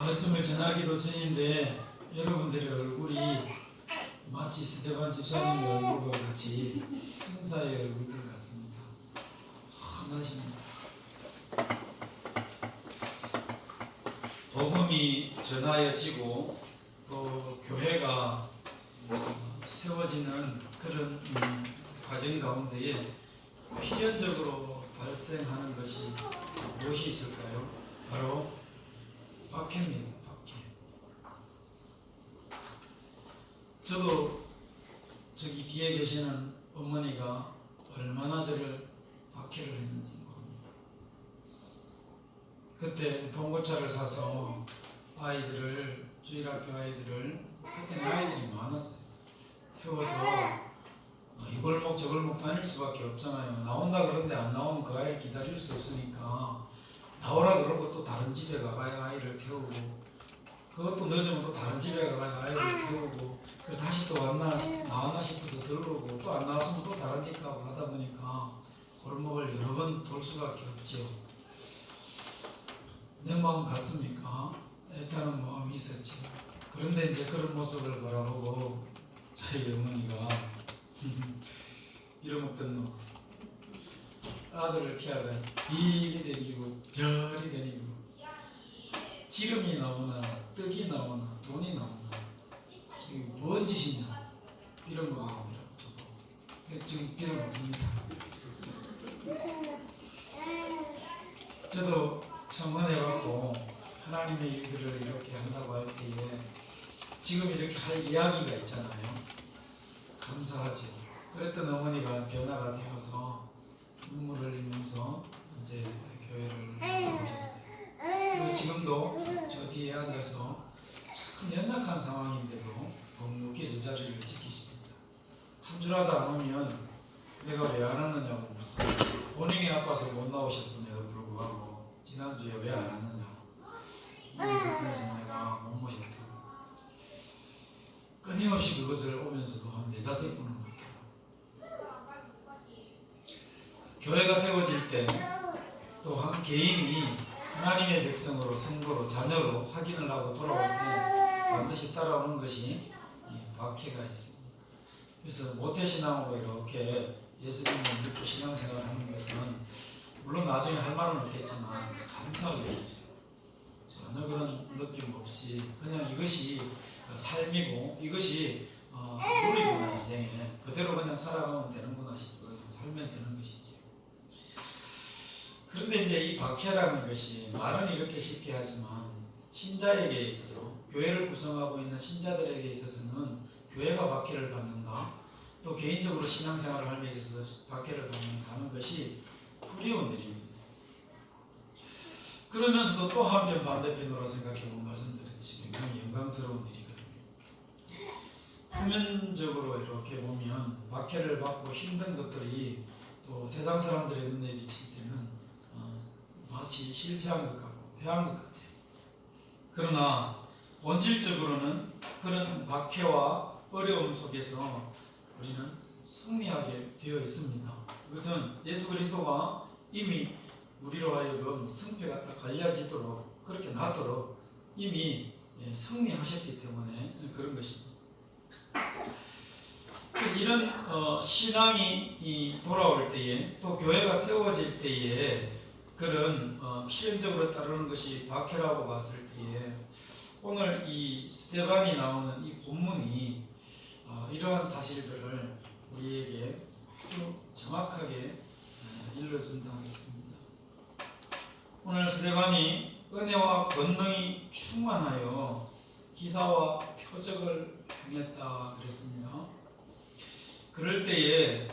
말씀을 전하기도 전인데 여러분들의 얼굴이 마치 스테반 집사님의 얼굴과 같이 천사의 얼굴들 같습니다. 환하십니다. 복음이 전하여지고 또 교회가 세워지는 그런 과정 가운데에 필연적으로 발생하는 것이 무엇이 있을까요? 바로 박해입니다. 박해. 저도 저기 뒤에 계시는 어머니가 얼마나 저를 박해를 했는지 모릅니다. 그때 봉고차를 사서 아이들을, 주일학교 아이들을, 그때는 아이들이 많았어요. 태워서 이 골목 저 골목 다닐 수밖에 없잖아요. 나온다 그런데 안 나오면 그 아이를 기다릴 수 없으니까 나오라 그러고 또 다른 집에 가가야 아이를 태우고, 그것도 늦으면 또 다른 집에 가가야 아이를 태우고, 그리고 다시 또 나왔나 싶어서 들어오고, 또 안 나왔으면 또 다른 집 가고 하다 보니까 골목을 여러 번 돌 수밖에 없죠. 내 마음 같습니까? 애타는 마음이 있었죠. 그런데 이제 그런 모습을 바라보고 저희 어머니가 빌어먹던 놈 아들을 키워가 이리 데리고 저리 데리고 지름이 나오나 떡이 나오나 돈이 나오나 이게 뭔 짓이냐 빌어먹으라고 지금 빌어먹습니다. 저도 참 은혜받고 하나님의 일들을 이렇게 한다고 할 때에 지금 이렇게 할 이야기가 있잖아요. 감사하죠. 그랬던 어머니가 변화가 되어서 눈물을 흘리면서 이제 교회를 나오셨어요. 지금도 저 뒤에 앉아서 참 연약한 상황인데도 묵묵히 저 자리를 지키십니다. 한 주라도 안 오면 내가 왜 안 왔느냐고 묻습니다. 본인이 아파서 못 나오셨음에도 불구하고 지난주에 왜 안 왔느냐고. 이 불편해서 내가 못 모셨다고. 끊임없이 그것을 오면서도 한 4-5번은 교회가 세워질 때 또 한 개인이 하나님의 백성으로, 성도로, 자녀로 확인을 하고 돌아올 때 반드시 따라오는 것이 박해가 있습니다. 그래서 모태신앙으로 이렇게 예수님을 믿고 신앙생활을 하는 것은 물론 나중에 할 말은 없겠지만 감사하게 되죠. 전혀 그런 느낌 없이 그냥 이것이 삶이고 이것이 룰이구나, 인생에 그대로 그냥 살아가면 되는구나 싶고 그냥 살면 되는 것이지. 그런데 이제 이 박해라는 것이 말은 이렇게 쉽게 하지만 신자에게 있어서, 교회를 구성하고 있는 신자들에게 있어서는 교회가 박해를 받는다, 또 개인적으로 신앙생활을 하는 데 있어서 박해를 받는다는 것이 두려운 일입니다. 그러면서도 또 한편 반대편으로 생각해보면 말씀드렸듯이 굉장히 영광스러운 일이거든요. 표면적으로 이렇게 보면 박해를 받고 힘든 것들이 또 세상 사람들의 눈에 비칠 때는 마치 실패한 것 같고 패한 것 같아요. 그러나 본질적으로는 그런 박해와 어려움 속에서 우리는 승리하게 되어 있습니다. 그것은 예수 그리스도가 이미 우리로 하여금 승패가 딱 갈려지도록, 그렇게 나도록 이미 승리하셨기 때문에 그런 것입니다. 그래서 이런 신앙이 돌아올 때에, 또 교회가 세워질 때에 그런 필연적으로 따르는 것이 박해라고 봤을 때에 오늘 이 스데반이 나오는 이 본문이 이러한 사실들을 우리에게 아주 정확하게 일러준다 하겠습니다. 오늘 스데반이 은혜와 권능이 충만하여 기사와 표적을 행했다 그랬습니다. 그럴 때에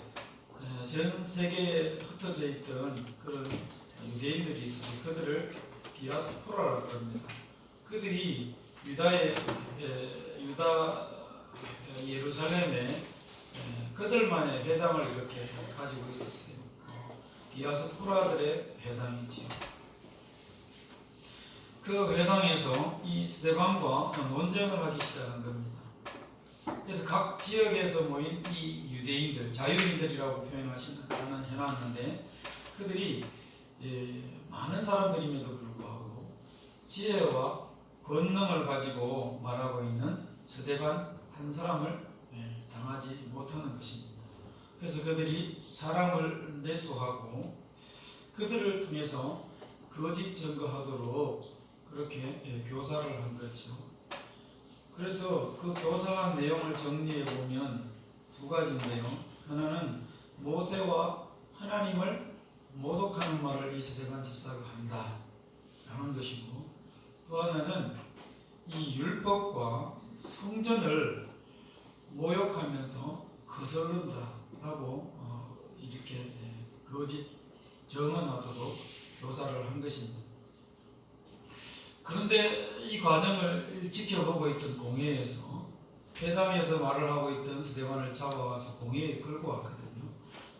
전 세계에 흩어져 있던 그런 유대인들이 있어요. 그들을 디아스포라라고 합니다. 그들이 유다 예루살렘에 그들만의 회당을 이렇게 가지고 있었어요. 디아스포라들의 회당이지요. 그 회당에서 이 스데반과 논쟁을 하기 시작한 겁니다. 그래서 각 지역에서 모인 이 유대인들, 자유인들이라고 해놨는데 그들이 많은 사람들임에도 불구하고 지혜와 권능을 가지고 말하고 있는 스데반 한 사람을 당하지 못하는 것입니다. 그래서 그들이 사람을 매수하고 그들을 통해서 거짓 증거하도록 그렇게 교사를 한 거죠. 그래서 그 교사한 내용을 정리해 보면 두 가지인데요. 하나는 모세와 하나님을 모독하는 말을 이 스데반 집사가 한다라는 것이고, 또 하나는 이 율법과 성전을 모욕하면서 거스른다라고 이렇게 거짓 증언하도록 교사를 한 것입니다. 그런데 이 과정을 지켜보고 있던 공회에서 회당에서 말을 하고 있던 스데반을 잡아와서 공회에 끌고 왔거든요.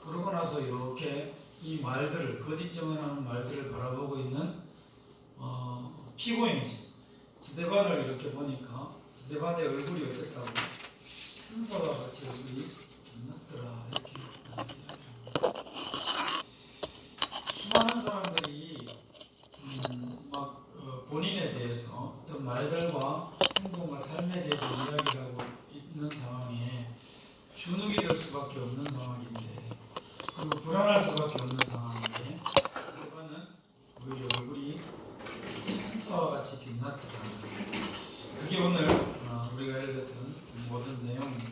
그러고 나서 이렇게 이 말들을, 거짓 증언하는 말들을 바라보고 있는 피고인이지. 스데반을 이렇게 보니까 스데반의 얼굴이 어땠다고? 천사와 같이 얼굴이 빛났더라, 이렇게 수많은 사람들이 막 본인에 대해서 어떤 말들과 행동과 삶에 대해서 이야기를 하고 있는 상황에 주눅이 들 수밖에 없는 상황인데, 그리고 불안할 수밖에 없는 상황인데, 스데반은 오히려 얼굴이 천사와 같이 빛났더라. 그게 오늘 우리가 읽었던 모든 내용입니다.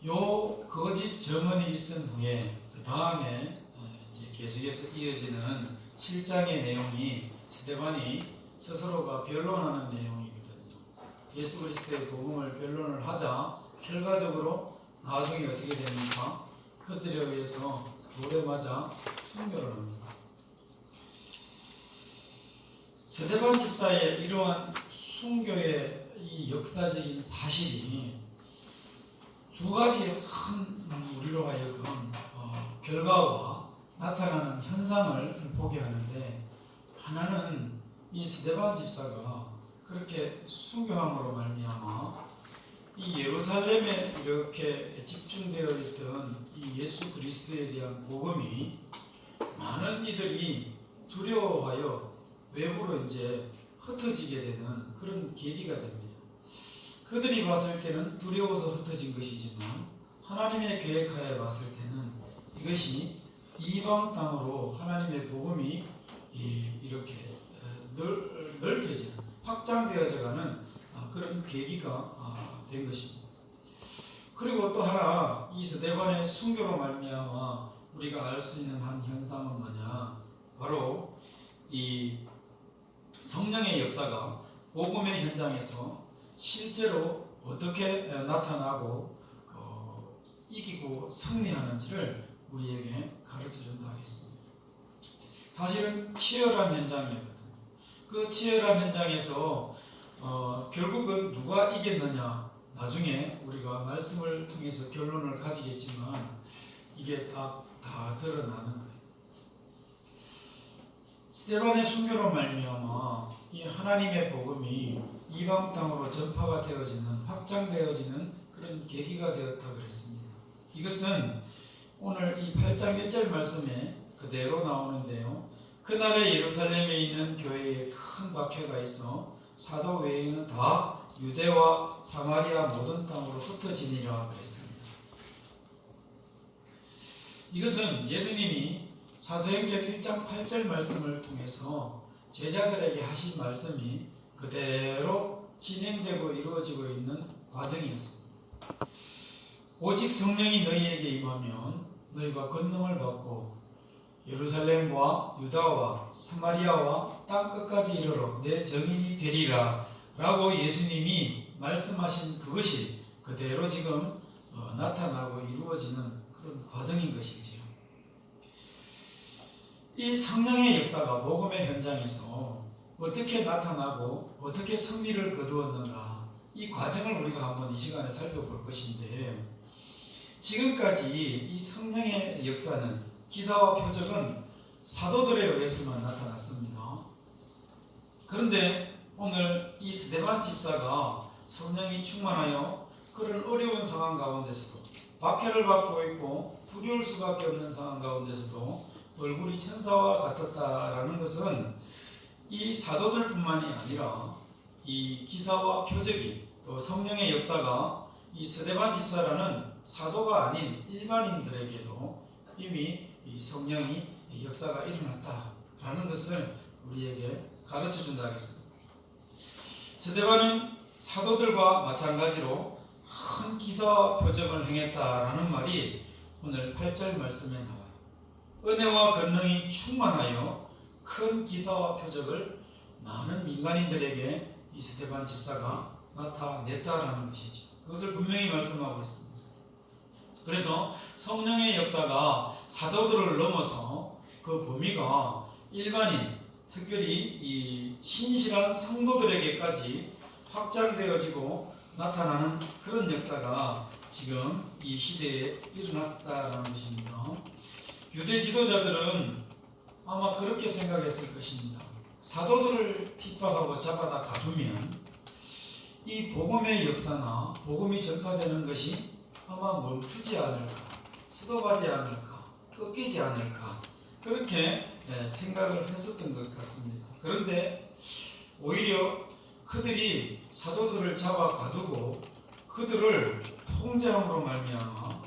요 거짓 증언이 있은 후에 그 다음에 이제 계속해서 이어지는 7장의 내용이 스데반이 스스로가 변론하는 내용이거든요. 예수 그리스도의 복음을 변론을 하자 결과적으로 나중에 어떻게 됩니까? 그들에 의해서 돌에 맞아 순교를 합니다. 스데반 집사의 이러한 순교의 이 역사적인 사실이 두 가지의 큰 우리로 하여금 결과와 나타나는 현상을 보게 하는데, 하나는 이 스데반 집사가 그렇게 순교함으로 말미암아 이 예루살렘에 이렇게 집중되어 있던 이 예수 그리스도에 대한 복음이 많은 이들이 두려워하여 외부로 이제 흩어지게 되는 그런 계기가 됩니다. 그들이 봤을 때는 두려워서 흩어진 것이지만 하나님의 계획하에 봤을 때는 이것이 이방 땅으로 하나님의 복음이 이렇게 넓혀지는, 확장되어져가는 그런 계기가 된 것입니다. 그리고 또 하나, 이 스데반의 순교로 말미암아 우리가 알 수 있는 한 현상은 뭐냐? 바로 이 성령의 역사가 복음의 현장에서 실제로 어떻게 나타나고 이기고 승리하는지를 우리에게 가르쳐준다 하겠습니다. 사실은 치열한 현장이었거든요. 그 치열한 현장에서 결국은 누가 이겼느냐, 나중에 우리가 말씀을 통해서 결론을 가지겠지만 이게 다 드러나는 거예요. 스데반의 순교로 말미암아 이 하나님의 복음이 이방 땅으로 전파가 되어지는, 확장되어지는 그런 계기가 되었다 그랬습니다. 이것은 오늘 이 8장 1절 말씀에 그대로 나오는데요. 그날에 예루살렘에 있는 교회에 큰 박해가 있어 사도 외에는 다 유대와 사마리아 모든 땅으로 흩어지니라 그랬습니다. 이것은 예수님이 사도행전 1장 8절 말씀을 통해서 제자들에게 하신 말씀이 그대로 진행되고 이루어지고 있는 과정이었습니다. 오직 성령이 너희에게 임하면 너희가 권능을 받고 예루살렘과 유다와 사마리아와 땅 끝까지 이르러 내 증인이 되리라 라고 예수님이 말씀하신 그것이 그대로 지금 나타나고 이루어지는 그런 과정인 것이지요. 이 성령의 역사가 복음의 현장에서 어떻게 나타나고 어떻게 승리를 거두었는가, 이 과정을 우리가 한번 이 시간에 살펴볼 것인데, 지금까지 이 성령의 역사는, 기사와 표적은 사도들에 의해서만 나타났습니다. 그런데 오늘 이 스데반 집사가 성령이 충만하여 그런 어려운 상황 가운데서도, 박해를 받고 있고 두려울 수밖에 없는 상황 가운데서도 얼굴이 천사와 같았다라는 것은 이 사도들뿐만이 아니라 이 기사와 표적이 또 성령의 역사가 이 스데반 집사라는 사도가 아닌 일반인들에게도 이미 이 성령이 역사가 일어났다라는 것을 우리에게 가르쳐 준다 하겠습니다. 스데반은 사도들과 마찬가지로 큰 기사와 표적을 행했다라는 말이 오늘 8절 말씀에 나와요. 은혜와 권능이 충만하여 큰 기사와 표적을 많은 민간인들에게 이 스데반 집사가 나타냈다라는 것이죠. 그것을 분명히 말씀하고 있습니다. 그래서 성령의 역사가 사도들을 넘어서 그 범위가 일반인, 특별히 이 신실한 성도들에게까지 확장되어지고 나타나는 그런 역사가 지금 이 시대에 일어났다라는 것입니다. 유대 지도자들은 아마 그렇게 생각했을 것입니다. 사도들을 핍박하고 잡아다 가두면 이 복음의 역사나 복음이 전파되는 것이 아마 멈추지 않을까, 수도하지 않을까, 꺾이지 않을까, 그렇게 생각을 했었던 것 같습니다. 그런데 오히려 그들이 사도들을 잡아 가두고 그들을 통제함으로 말미암아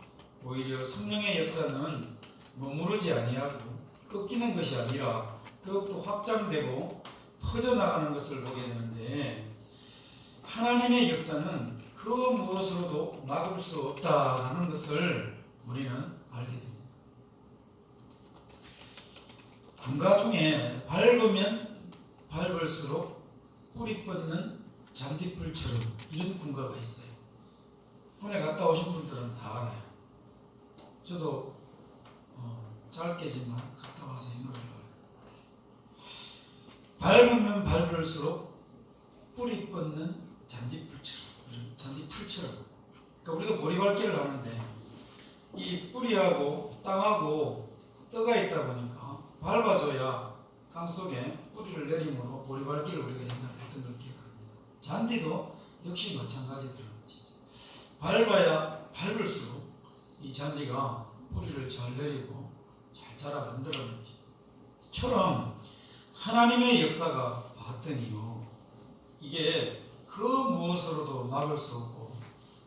오히려 성령의 역사는 머무르지 아니하고 꺾이는 것이 아니라 더욱더 확장되고 퍼져나가는 것을 보게 되는데, 하나님의 역사는 그 무엇으로도 막을 수 없다라는 것을 우리는 알게 됩니다. 군가 중에 밟으면 밟을수록 뿌리 뻗는 잔디풀처럼 이런 군가가 있어요. 군에 갔다 오신 분들은 다 알아요. 저도 짧게지만 갔다 와서 이 노래를 알아요. 밟으면 밟을수록 뿌리 뻗는 잔디풀처럼. 그러니까 우리도 보리밟기를 하는데 이 뿌리하고 땅하고 떠가 있다 보니까 밟아줘야 땅 속에 뿌리를 내림으로 보리밟기를 우리가 옛날에 했던 걸 기억합니다. 잔디도 역시 마찬가지더라고요. 밟아야 밟을수록 이 잔디가 뿌리를 잘 내리고 잘 자라간다는 것처럼 하나님의 역사가 봤더니요, 이게 그 무엇으로도 막을 수 없고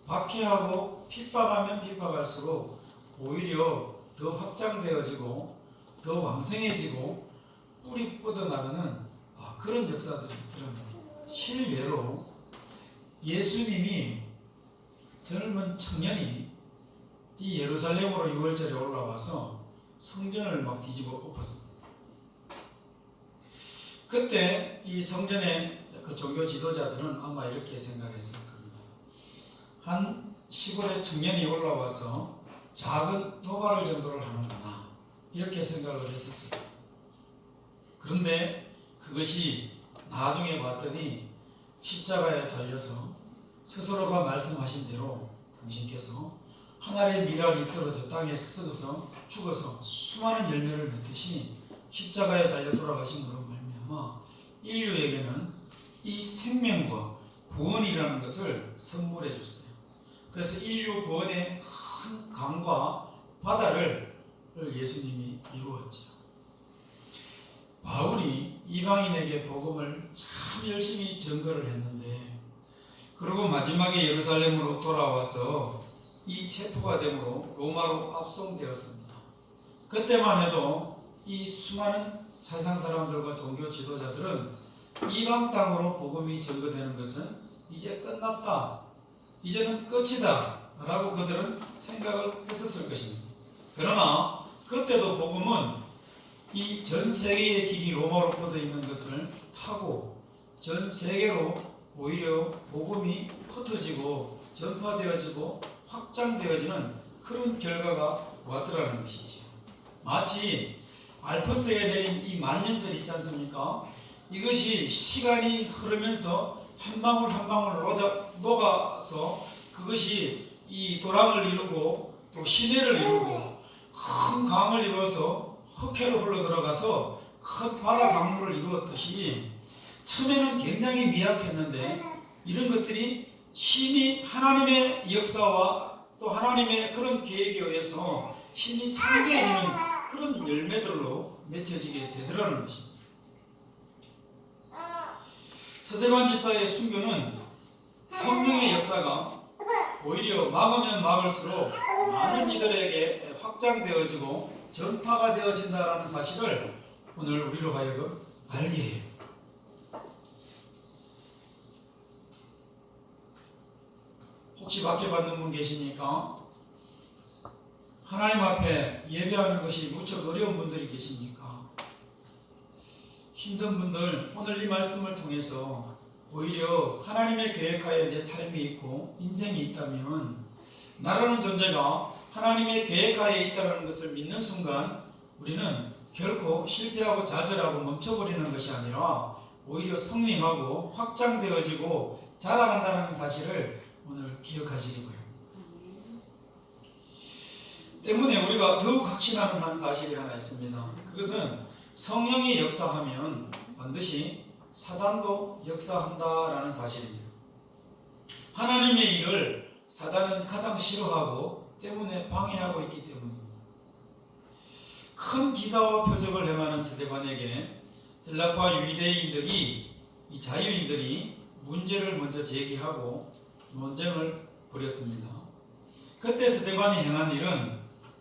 박해하고 핍박하면 핍박할수록 오히려 더 확장되어지고 더 왕성해지고 뿌리 뻗어나가는 그런 역사들이 있더랍니다. 실례로 예수님이 젊은 청년이 이 예루살렘으로 6월절에 올라와서 성전을 막 뒤집어 엎었습니다. 그때 이 성전의 그 종교 지도자들은 아마 이렇게 생각했을 겁니다. 한 시골의 청년이 올라와서 작은 도발을 정도를 하는구나, 이렇게 생각을 했었어요. 그런데 그것이 나중에 봤더니 십자가에 달려서 스스로가 말씀하신 대로 당신께서 하나의 밀알이 떨어져 땅에 썩어서 죽어서 수많은 열매를 맺듯이 십자가에 달려 돌아가심으로 말미암아 인류에게는 이 생명과 구원이라는 것을 선물해 줬어요. 그래서 인류 구원의 큰 강과 바다를 예수님이 이루었죠. 바울이 이방인에게 복음을 참 열심히 전거를 했는데, 그리고 마지막에 예루살렘으로 돌아와서 이 체포가 되므로 로마로 압송되었습니다. 그때만 해도 이 수많은 세상 사람들과 종교 지도자들은 이방 땅으로 복음이 전거되는 것은 이제 끝났다, 이제는 끝이다 라고 그들은 생각을 했었을 것입니다. 그러나 그때도 복음은 이 전 세계의 길이 로마로 뻗어 있는 것을 타고 전 세계로 오히려 복음이 흩어지고 전파되어지고 확장되어지는 그런 결과가 왔더라는 것이죠. 마치 알프스에 내린 이 만년설 있지 않습니까? 이것이 시간이 흐르면서 한 방울 한 방울 녹아서 그것이 이 도랑을 이루고 또 시내를 이루고 큰 강을 이루어서 흑해로 흘러들어가서 큰 바다 강물을 이루었듯이 처음에는 굉장히 미약했는데 이런 것들이 신이 하나님의 역사와 또 하나님의 그런 계획에 의해서 신이 창조해지는 그런 열매들로 맺혀지게 되더라는 것입니다. 스데반 집사의 순교는 성령의 역사가 오히려 막으면 막을수록 많은 이들에게 확장되어지고 전파가 되어진다라는 사실을 오늘 우리로 하여금 알게 해요. 혹시 박해받는 분 계십니까? 하나님 앞에 예배하는 것이 무척 어려운 분들이 계십니까? 힘든 분들, 오늘 이 말씀을 통해서 오히려 하나님의 계획하에 내 삶이 있고 인생이 있다면 나라는 존재가 하나님의 계획하에 있다는 것을 믿는 순간 우리는 결코 실패하고 좌절하고 멈춰버리는 것이 아니라 오히려 성장하고 확장되어지고 자라간다는 사실을 오늘 기억하시기 바랍니다. 때문에 우리가 더욱 확신하는 한 사실이 하나 있습니다. 그것은 성령이 역사하면 반드시 사단도 역사한다라는 사실입니다. 하나님의 일을 사단은 가장 싫어하고 때문에 방해하고 있기 때문입니다. 큰 기사와 표적을 행하는 스데반에게 헬라파 유대인들이 이 자유인들이 문제를 먼저 제기하고 논쟁을 벌였습니다. 그때 스데반이 행한 일은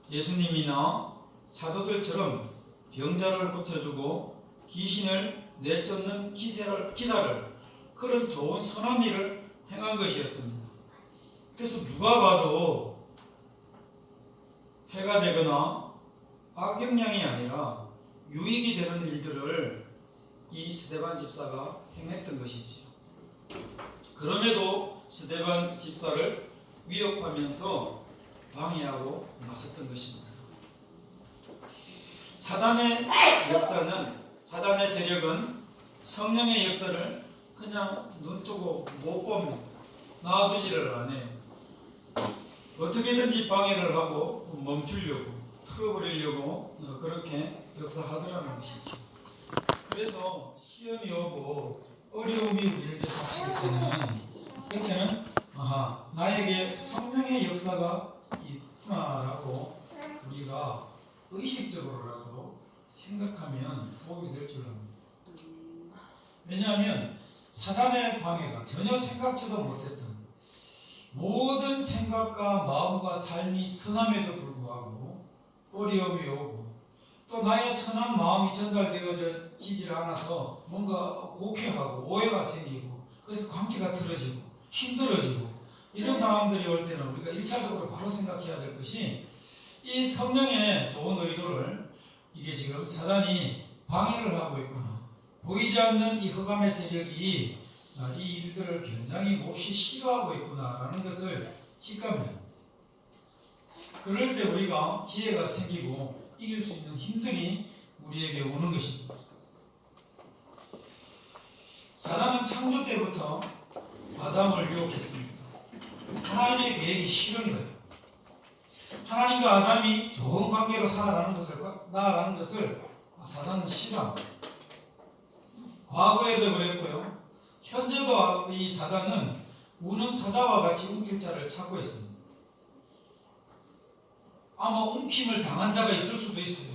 예수님이나 사도들처럼 병자를 고쳐주고 귀신을 내쫓는 기사를 그런 좋은 선한 일을 행한 것이었습니다. 그래서 누가 봐도 해가 되거나 악영향이 아니라 유익이 되는 일들을 이 스데반 집사가 행했던 것이지요. 그럼에도 스데반 집사를 위협하면서 방해하고 나섰던 것입니다. 사단의 역사는, 사단의 세력은 성령의 역사를 그냥 눈뜨고 못 봅니다. 놔두지를 않아요. 어떻게든지 방해를 하고 멈추려고, 틀어버리려고 그렇게 역사하더라는 것이죠. 그래서 시험이 오고 어려움이 우리에게 닥칠 때는 나에게 성령의 역사가 있구나라고 우리가 의식적으로라도 생각하면 도움이 될 줄 압니다. 왜냐하면 사단의 방해가 전혀 생각지도 못했던 모든 생각과 마음과 삶이 선함에도 불구하고 어려움이 오고 또 나의 선한 마음이 전달되어지질 않아서 뭔가 곡해하고 오해가 생기고 그래서 관계가 틀어지고 힘들어지고 이런 상황들이 올 때는 우리가 1차적으로 바로 생각해야 될 것이 이 성령의 좋은 의도를 이게 지금 사단이 방해를 하고 있구나. 보이지 않는 이 흑암의 세력이 이 일들을 굉장히 몹시 싫어하고 있구나라는 것을 직감해요. 그럴 때 우리가 지혜가 생기고 이길 수 있는 힘들이 우리에게 오는 것입니다. 사단은 창조 때부터 아담을 유혹했습니다. 하나님의 계획이 싫은 거예요. 하나님과 아담이 좋은 관계로 살아가는 것을, 나아가는 것을 사단은 싫어합니다. 과거에도 그랬고요. 현재도 이 사단은 우는 소자와 같이 움킬 자를 찾고 있습니다. 아마 움킴을 당한 자가 있을 수도 있어요.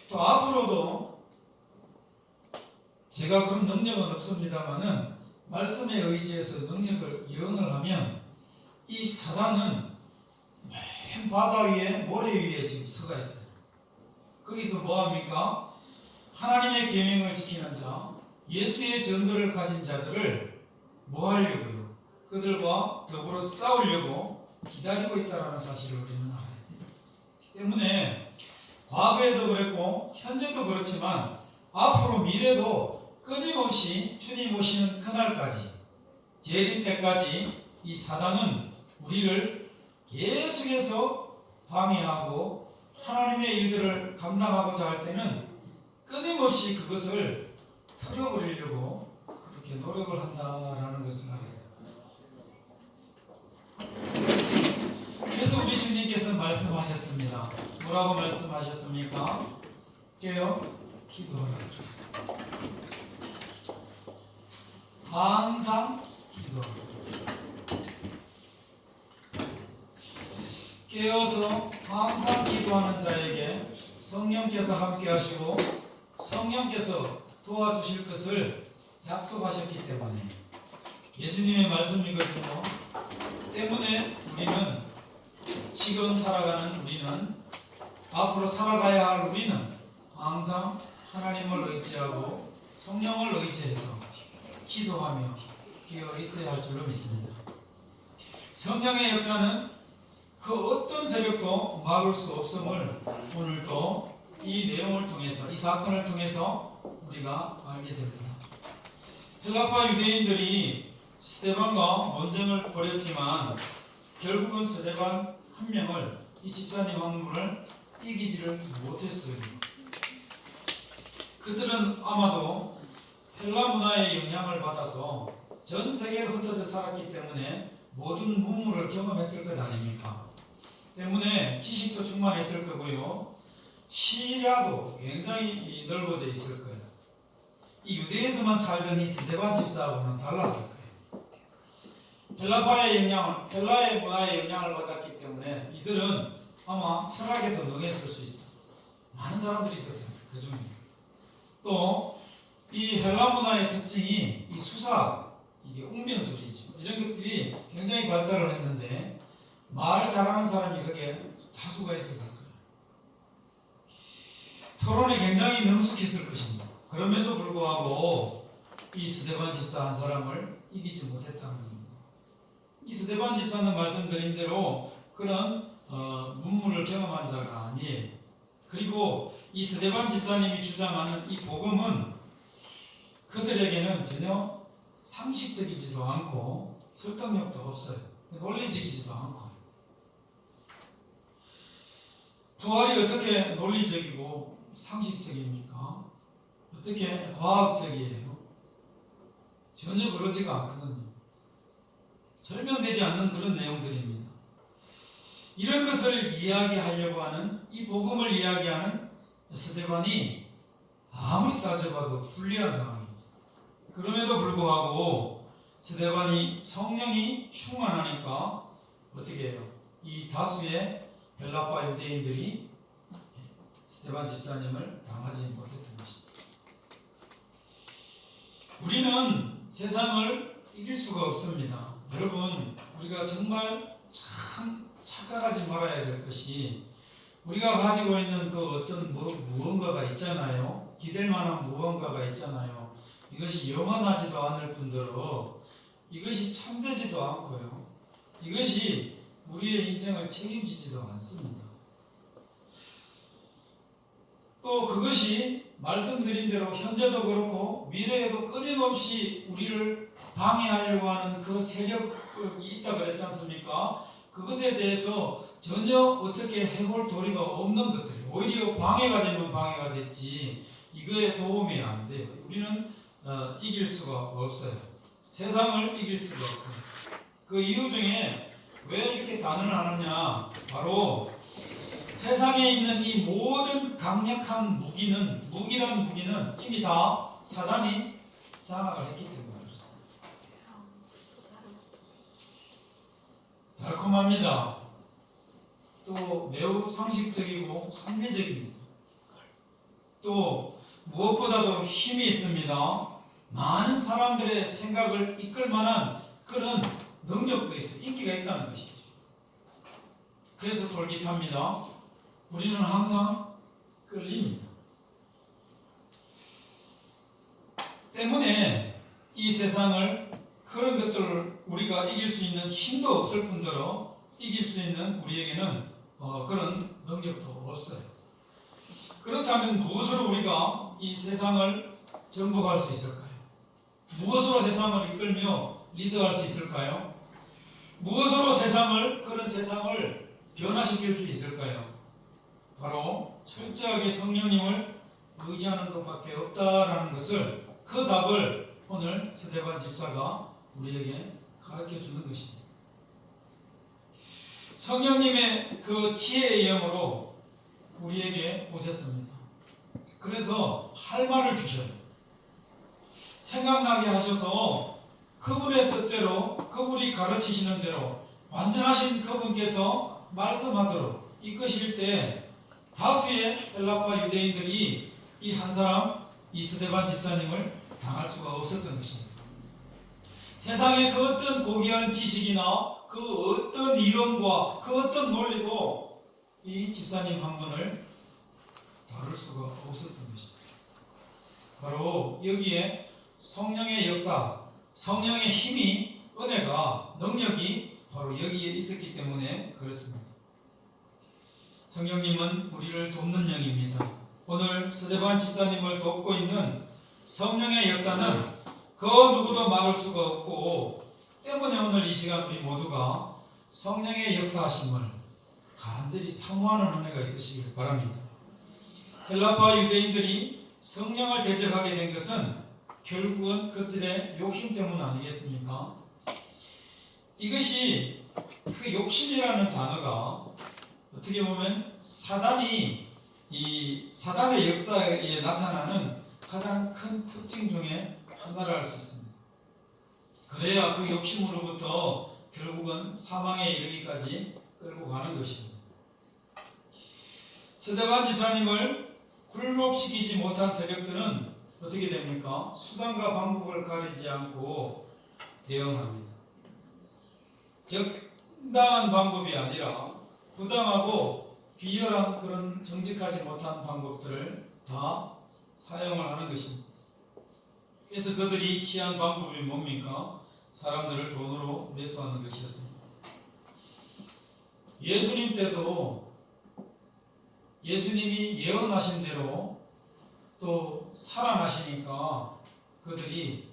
또 앞으로도 제가 그런 능력은 없습니다만은 말씀에 의지해서 능력을 예언을 하면 이 사단은 맨 바다 위에 모래 위에 지금 서가 있어요. 거기서 뭐합니까? 하나님의 계명을 지키는 자, 예수의 증거를 가진 자들을 뭐 하려고요? 그들과 더불어 싸우려고 기다리고 있다는 사실을 우리는 알아야 됩니다. 때문에 과거에도 그랬고 현재도 그렇지만 앞으로 미래도 끊임없이 주님 오시는 그날까지 재림 때까지 이 사단은 우리를 계속해서 방해하고 하나님의 일들을 감당하고자 할 때는 끊임없이 그것을 털어버리려고 그렇게 노력을 한다라는 것을 알아야 돼요. 그래서 우리 주님께서 말씀하셨습니다. 뭐라고 말씀하셨습니까? 깨어 기도하라. 항상 기도하라. 깨어서 항상 기도하는 자에게 성령께서 함께 하시고 성령께서 도와주실 것을 약속하셨기 때문에 예수님의 말씀이거든요. 때문에 우리는 지금 살아가는 우리는 앞으로 살아가야 할 우리는 항상 하나님을 의지하고 성령을 의지해서 기도하며 기어 있어야 할 줄로 믿습니다. 성령의 역사는 그 어떤 세력도 막을 수 없음을 오늘도 이 내용을 통해서 이 사건을 통해서 우리가 알게 됩니다. 헬라파 유대인들이 스데반과 논쟁을 벌였지만 결국은 스데반 한 명을 이 집사님 학문을 이기지를 못했어요. 그들은 아마도 헬라 문화의 영향을 받아서 전 세계에 흩어져 살았기 때문에 모든 문물을 경험했을 것 아닙니까? 때문에 지식도 충만했을 거고요. 시야도 굉장히 넓어져 있을 거예요. 이 유대에서만 살던 이 스데반 집사하고는 달랐을 거예요. 헬라의 문화의 영향을 받았기 때문에 이들은 아마 철학에도 능했을 수 있어. 많은 사람들이 있었어요. 그 중에. 또 이 헬라 문화의 특징이 이 수사, 이게 웅변술이죠. 이런 것들이 굉장히 발달을 했는데 말 잘하는 사람이 거기에 다수가 있었을 거예요. 토론에 굉장히 능숙했을 것입니다. 그럼에도 불구하고 이 스데반 집사 한 사람을 이기지 못했다는 겁니다. 이 스데반 집사는 말씀드린 대로 그런 문물을 경험한 자가 아니에요. 그리고 이 스데반 집사님이 주장하는 이 복음은 그들에게는 전혀 상식적이지도 않고 설득력도 없어요. 논리적이지도 않고. 부활이 어떻게 논리적이고 상식적입니까? 어떻게 과학적이에요? 전혀 그러지가 않거든요. 설명되지 않는 그런 내용들입니다. 이런 것을 이야기하려고 하는 이 복음을 이야기하는 스데반이 아무리 따져봐도 불리한 상황입니다. 그럼에도 불구하고 스데반이 성령이 충만하니까 어떻게 해요? 이 다수의 헬라파 유대인들이 스데반 집사님을 당하지 못했던 것입니다. 우리는 세상을 이길 수가 없습니다. 여러분, 우리가 정말 참 착각하지 말아야 될 것이 우리가 가지고 있는 그 어떤 무언가가 있잖아요. 기댈 만한 무언가가 있잖아요. 이것이 영원하지도 않을 뿐더러 이것이 참되지도 않고요. 이것이 우리의 인생을 책임지지도 않습니다. 또 그것이 말씀드린 대로 현재도 그렇고 미래에도 끊임없이 우리를 방해하려고 하는 그 세력이 있다 그랬지 않습니까? 그것에 대해서 전혀 어떻게 해볼 도리가 없는 것들이 오히려 방해가 되면 방해가 됐지 이거에 도움이 안 돼요. 우리는 이길 수가 없어요. 세상을 이길 수가 없어요. 그 이유 중에 왜 이렇게 단언하느냐, 바로 세상에 있는 이 모든 강력한 무기란 무기는 이미 다 사단이 장악을 했기 때문에 그렇습니다. 달콤합니다. 또 매우 상식적이고 합리적입니다. 또 무엇보다도 힘이 있습니다. 많은 사람들의 생각을 이끌 만한 그런 능력도 있어요. 인기가 있다는 것이죠. 그래서 솔깃합니다. 우리는 항상 끌립니다. 때문에 이 세상을 그런 것들을 우리가 이길 수 있는 힘도 없을 뿐더러 이길 수 있는 우리에게는 그런 능력도 없어요. 그렇다면 무엇으로 우리가 이 세상을 정복할 수 있을까요? 무엇으로 세상을 이끌며 리드할 수 있을까요? 무엇으로 그런 세상을 변화시킬 수 있을까요? 바로 철저하게 성령님을 의지하는 것밖에 없다라는 것을, 그 답을 오늘 스데반 집사가 우리에게 가르쳐 주는 것입니다. 성령님의 그 지혜의 영으로 우리에게 오셨습니다. 그래서 할 말을 주셔요. 생각나게 하셔서 그분의 뜻대로, 그분이 가르치시는 대로 완전하신 그분께서 말씀하도록 이끄실 때 다수의 헬라파 유대인들이 이 한 사람, 이 스데반 집사님을 당할 수가 없었던 것입니다. 세상의 그 어떤 고귀한 지식이나 그 어떤 이론과 그 어떤 논리도 이 집사님 한 분을 다룰 수가 없었던 것입니다. 바로 여기에 성령의 역사, 성령의 힘이, 은혜가, 능력이 바로 여기에 있었기 때문에 그렇습니다. 성령님은 우리를 돕는 영입니다. 오늘 스데반 집사님을 돕고 있는 성령의 역사는 그 누구도 막을 수가 없고, 때문에 오늘 이 시간 우리 모두가 성령의 역사하심을 간절히 사모하는 은혜가 있으시길 바랍니다. 헬라파 유대인들이 성령을 대적하게 된 것은 결국은 그들의 욕심 때문 아니겠습니까? 이것이 그 욕심이라는 단어가 어떻게 보면 사단의 역사에 나타나는 가장 큰 특징 중에 하나를 알 수 있습니다. 그래야 그 욕심으로부터 결국은 사망에 이르기까지 끌고 가는 것입니다. 스데반 집사님을 굴복시키지 못한 세력들은 어떻게 됩니까? 수단과 방법을 가리지 않고 대응합니다. 적당한 방법이 아니라 부당하고 비열한 그런 정직하지 못한 방법들을 다 사용을 하는 것입니다. 그래서 그들이 취한 방법이 뭡니까? 사람들을 돈으로 매수하는 것이었습니다. 예수님 때도 예수님이 예언하신 대로 또 살아나시니까 그들이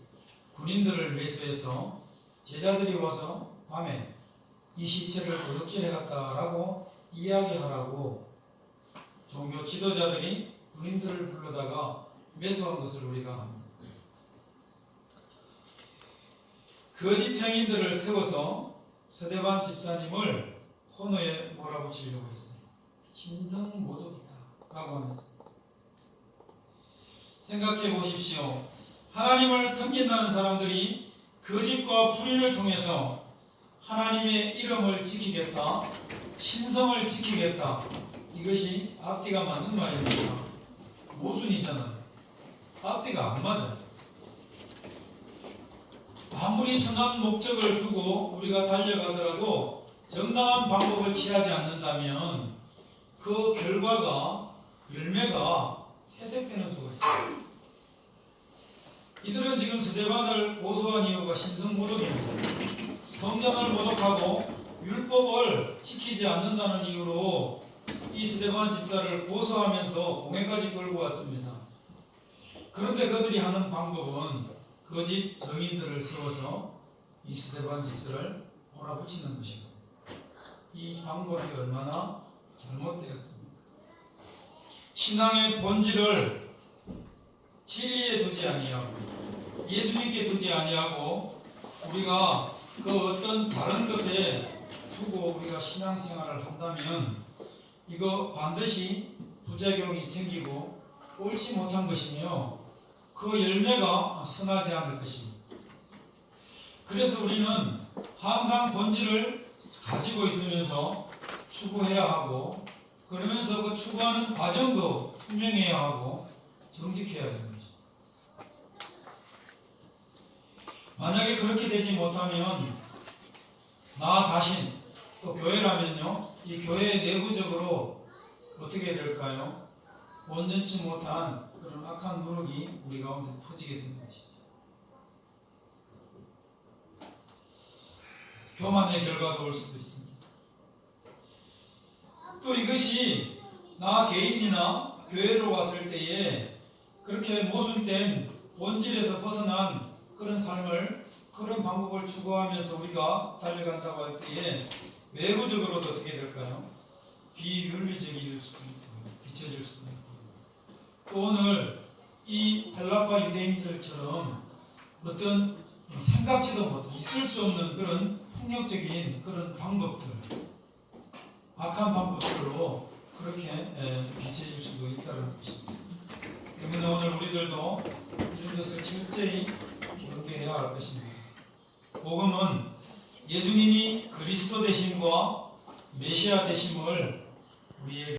군인들을 매수해서 제자들이 와서 밤에 이 시체를 도둑질해 갔다라고 이야기하라고 종교 지도자들이 군인들을 불러다가 매수한 것을 우리가 합니다. 거짓 증인들을 세워서 스데반 집사님을 코너에 몰아붙이려고 했어요. 신성모독이다 라고 합니다. 생각해 보십시오. 하나님을 섬긴다는 사람들이 거짓과 불의를 통해서 하나님의 이름을 지키겠다, 신성을 지키겠다, 이것이 앞뒤가 맞는 말입니다. 모순이잖아요. 앞뒤가 안 맞아요. 아무리 선한 목적을 두고 우리가 달려가더라도 정당한 방법을 취하지 않는다면 그 결과가, 열매가 퇴색되는 수가 있어요. 이들은 지금 스데반을 고소한 이유가 신성모독입니다. 성경을 모독하고 율법을 지키지 않는다는 이유로 이 스데반 집사를 고소하면서 공회까지 끌고 왔습니다. 그런데 그들이 하는 방법은 거짓 증인들을 세워서 이 스데반 집사를 몰아붙이는 것입니다. 이 방법이 얼마나 잘못되었습니까? 신앙의 본질을 진리에 두지 아니하고 예수님께 두지 아니하고 우리가 그 어떤 다른 것에 두고 우리가 신앙생활을 한다면 이거 반드시 부작용이 생기고 옳지 못한 것이며 그 열매가 선하지 않을 것입니다. 그래서 우리는 항상 본질을 가지고 있으면서 추구해야 하고 그러면서 그 추구하는 과정도 투명해야 하고 정직해야 되는 것입니다. 만약에 그렇게 되지 못하면 나 자신 또 교회라면요, 이 교회 내부적으로 어떻게 될까요? 온전치 못한 그런 악한 누룩이 우리 가운데 퍼지게 되는 것입니다. 교만의 결과도 올 수도 있습니다. 또 이것이 나 개인이나 교회로 왔을 때에 그렇게 모순된 본질에서 벗어난 그런 삶을, 그런 방법을 추구하면서 우리가 달려간다고 할 때에 외부적으로도 어떻게 될까요? 비윤리적일 수도 있고 비춰질 수도 있고 또 오늘 이 헬라파 유대인들처럼 어떤 생각지도 못한 있을 수 없는 그런 폭력적인 그런 방법들, 악한 방법들로 그렇게 비춰질 수도 있다는 것입니다. 때문에 오늘 우리들도 이런 것을 철저히 경계해야 할 것입니다. 복음은 예수님이 그리스도 되심과 메시아 되심을 우리에게